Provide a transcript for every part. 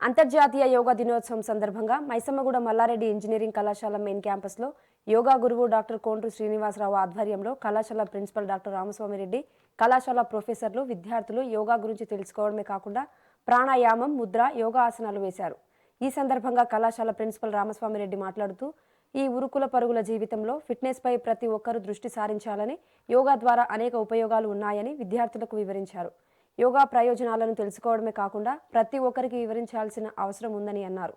అంతర్జాతీయ యోగా దినోత్సవం సందర్భంగా మైసమ్మగూడ మల్లారెడ్డి ఇంజనీరింగ్ కళాశాల మెయిన్ క్యాంపస్లో యోగా గురువు డాక్టర్ కోండ్రు శ్రీనివాసరావు ఆధ్వర్యంలో కళాశాల ప్రిన్సిపల్ డాక్టర్ రామస్వామిరెడ్డి, కళాశాల ప్రొఫెసర్లు, విద్యార్థులు యోగా గురించి తెలుసుకోవడమే కాకుండా ప్రాణాయామం, ముద్ర, యోగా ఆసనాలు వేశారు. ఈ సందర్భంగా కళాశాల ప్రిన్సిపల్ రామస్వామిరెడ్డి మాట్లాడుతూ, ఈ ఉరుకుల పరుగుల జీవితంలో ఫిట్నెస్ పై ప్రతి ఒక్కరూ దృష్టి సారించాలని, యోగా ద్వారా అనేక ఉపయోగాలు ఉన్నాయని విద్యార్థులకు వివరించారు. యోగా ప్రయోజనాలను తెలుసుకోవడమే కాకుండా ప్రతి ఒక్కరికి వివరించాల్సిన అవసరం ఉందని అన్నారు.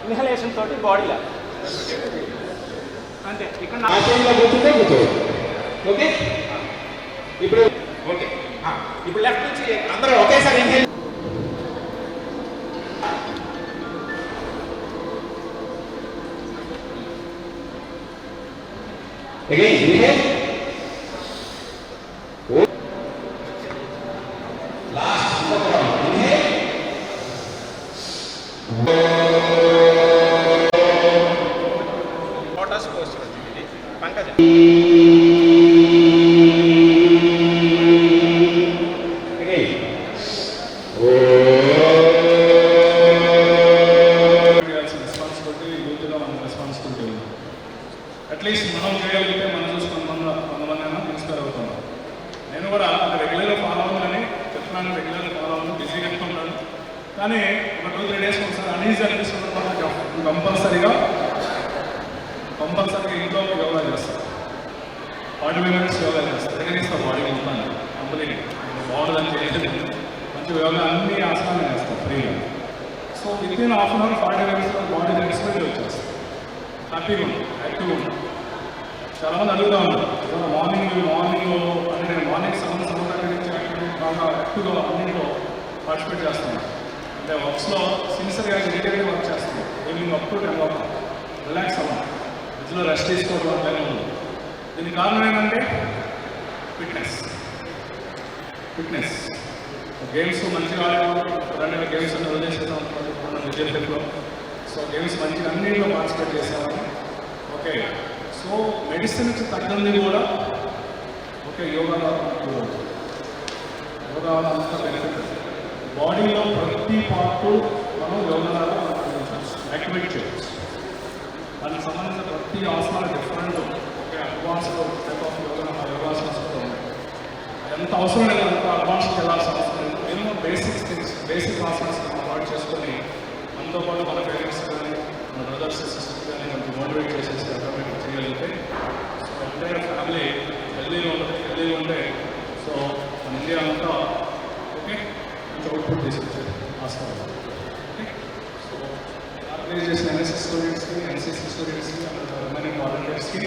ఇన్హలేషన్ తోటి బాడీలో అంతే ఇక్కడ ఓకే. ఇప్పుడు ఓకే, ఇప్పుడు లెఫ్ట్ నుంచి అందరూ ఒకేసారి inhale. Again inhale. Last inhale. Lotus posture ఇది పంకజ. అట్లీస్ట్ మనం చేయగలిగితే మనం చూసి కొంతమంది ఇన్స్పైర్ అవుతాం. నేను కూడా రెగ్యులర్గా ఫాలో అవ్వాలని చెప్తున్నాను, రెగ్యులర్గా ఫాలో అవ్వాలి, బిజీగా ఉంటాను. కానీ ఒక 2-3 డేస్ ఒకసారి అనీజీ అనిపిస్తున్న కంపల్సరీగా ఇంట్లో యోగా చేస్తాను. 40 మినిట్స్ యోగా చేస్తాను. దగ్గరిస్తాను బాడీ ఉంటాను కంప్లీట్ బాగుంటుందని చేయలేదు. మంచి యోగా అన్ని ఆసనాలు చేస్తాను ఫ్రీగా. So within half an hour 40 మినిట్స్లో బాడీ ఎక్స్పెక్ట్ వచ్చేస్తాను. హ్యాపీగా ఉంటాను, యాక్టివ్గా ఉంటాను. చాలామంది అడుగుతూ ఉంటారు మార్నింగ్ అంటే నేను మార్నింగ్ 7:30 నుంచి బాగా యాక్టివ్గా అన్నింటిలో పార్టిసిపేట్ చేస్తున్నాను. అంటే వర్క్స్లో సిన్సియర్గా డెడికేటెడ్గా వర్క్ చేస్తున్నాను. ఈవినింగ్ అప్ టు 10 వరకు రిలాక్స్ అవ్వాలి, మధ్యలో రెస్ట్ తీసుకోవడం అట్లనే ఉంది. దీనికి కారణం ఏంటంటే ఫిట్నెస్. గేమ్స్ మంచిగా ఆడేవాళ్ళు 2 గేమ్స్ అన్ని వదిలేసేద్దాం విద్యార్థుల్లో. సో గేమ్స్ మంచిగా అన్నింటిలో పార్టిసిపేట్ చేసేవాళ్ళు. ఓకే, సో మెడిసిన్ నుంచి తగ్గింది కూడా ఓకే యోగా అంత బెనిఫిట్. బాడీలో ప్రతి పార్టు మనం యోగా ద్వారా యాక్టివేట్ చేయవచ్చు. దానికి సంబంధించిన ప్రతి ఆసనాలు different okay advanced type of యోగాసనాలు ఉన్నాయి. ఎంత అవసరం లేదు అంత అడ్వాన్స్కి వెళ్ళాల్సిన అవసరం లేదు. ఎన్నో బేసిక్ ఆసనాస్ అలవాటు చేసుకొని మనతో పాటు మన పేరెంట్స్ కానీ మన బ్రదర్స్ సిస్టర్స్ కానీ మనకి మోటివేట్ చేసేసి ఆటోమేటిక్ చేయగలిగితే సో ఎంటైర్ ఫ్యామిలీ హెల్దీగా ఉంటే సో మన ఇండియా అంతా ఓకే మంచి అవుట్పుట్ తీసుకొచ్చేది ఆస్కారం. ఓకే, సో ఆర్గనైజ్ చేసిన ఎన్ఎస్ఎస్ స్టూడెంట్స్కి, ఎన్సీసీ స్టూడెంట్స్కి, రిమైనింగ్ వాలంటీర్స్కి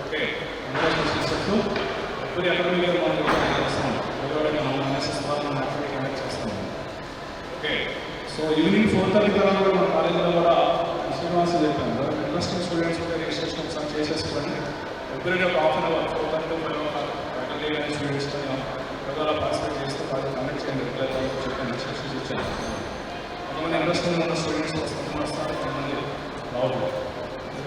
ఓకే కంగ్రాచులేషన్స్ చేస్తూ ఎవ్రీ అకాడమిక్ ఇయర్ మనం చేస్తాం. ఎవరైనా మనం ఎన్ఎస్ఎస్ ద్వారా మనం యాక్టివిటీ కండక్ట్ చేస్తాం. ఓకే, సో ఈవినింగ్ 4:30 తర్వాత మన కాలేజీలో కూడా శ్రీనివాస్ చెప్పాను ఇంట్రెస్టింగ్ స్టూడెంట్స్ కూడా రిజిస్ట్రేషన్ ఒకసారి చేసేసుకోండి. ఎవ్రీడే ఒక half an hour 4:30 to 5 faculty కానీ స్టూడెంట్స్ కానీ యోగాలో పార్టిసిపేట్ చేస్తే వాళ్ళు కండక్ట్ చేయండి. రెగ్యులర్గా చెప్పాను, ఇన్స్ట్రక్షన్స్ ఇచ్చాను. కొంతమంది ఇంట్రెస్టింగ్ ఉన్న స్టూడెంట్స్ వస్తారు, కొంతమంది రావు.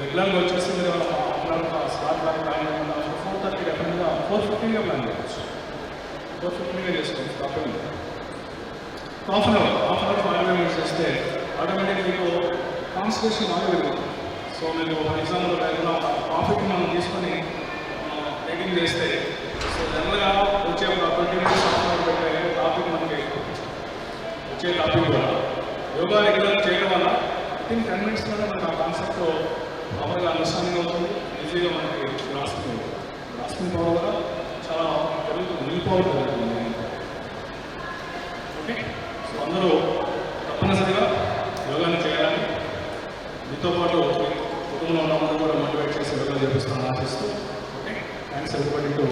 రెగ్యులర్గా వచ్చేసి మీరు హాఫ్ అన్ అవర్ స్లాట్ లాగా ప్లాన్ చేయకుండా 4:30 డెఫినెట్గా 4:15గా ప్లాన్ చేయవచ్చు. 4:15గా చేసుకోవచ్చు. తప్పకుండా హాఫ్ అన్ అవర్ 45 మినిట్స్ చేస్తే ఆటోమేటిక్ మీకు కాన్సన్ట్రేషన్ బాగా పెరుగుతుంది. సో మీకు ఫర్ ఎగ్జాంపుల్ ఏదైనా టాపిక్ మనం తీసుకొని రైటింగ్ చేస్తే సో జనరల్గా వచ్చే ఒక 20 మినిట్స్ హాఫ్ అన్ అవర్ పెట్టే టాపిక్ మనకి వచ్చే టాపిక్ కూడా యోగా రెగ్యులర్ చేయడం వల్ల వితిన్ 10 మినిట్స్లోనే మనకు ఆ కాన్సెప్ట్ ప్రాపర్గా అండర్స్టాండింగ్ అవుతుంది. ఈజీగా మనకి రాసుకుని పవర్ కూడా చాలా పెరుగుతుంది, విల్ పవర్ పెరుగుతుంది. ఓకే, సో అందరూ తప్పనిసరిగా యోగాని చేయాలని మీతో పాటు కుటుంబంలో ఉన్న కూడా మోటివేట్ చేసి యోగా చేపిస్తామని ఆశిస్తూ ఓకే థ్యాంక్స్ ఎవ్రీబడీ టు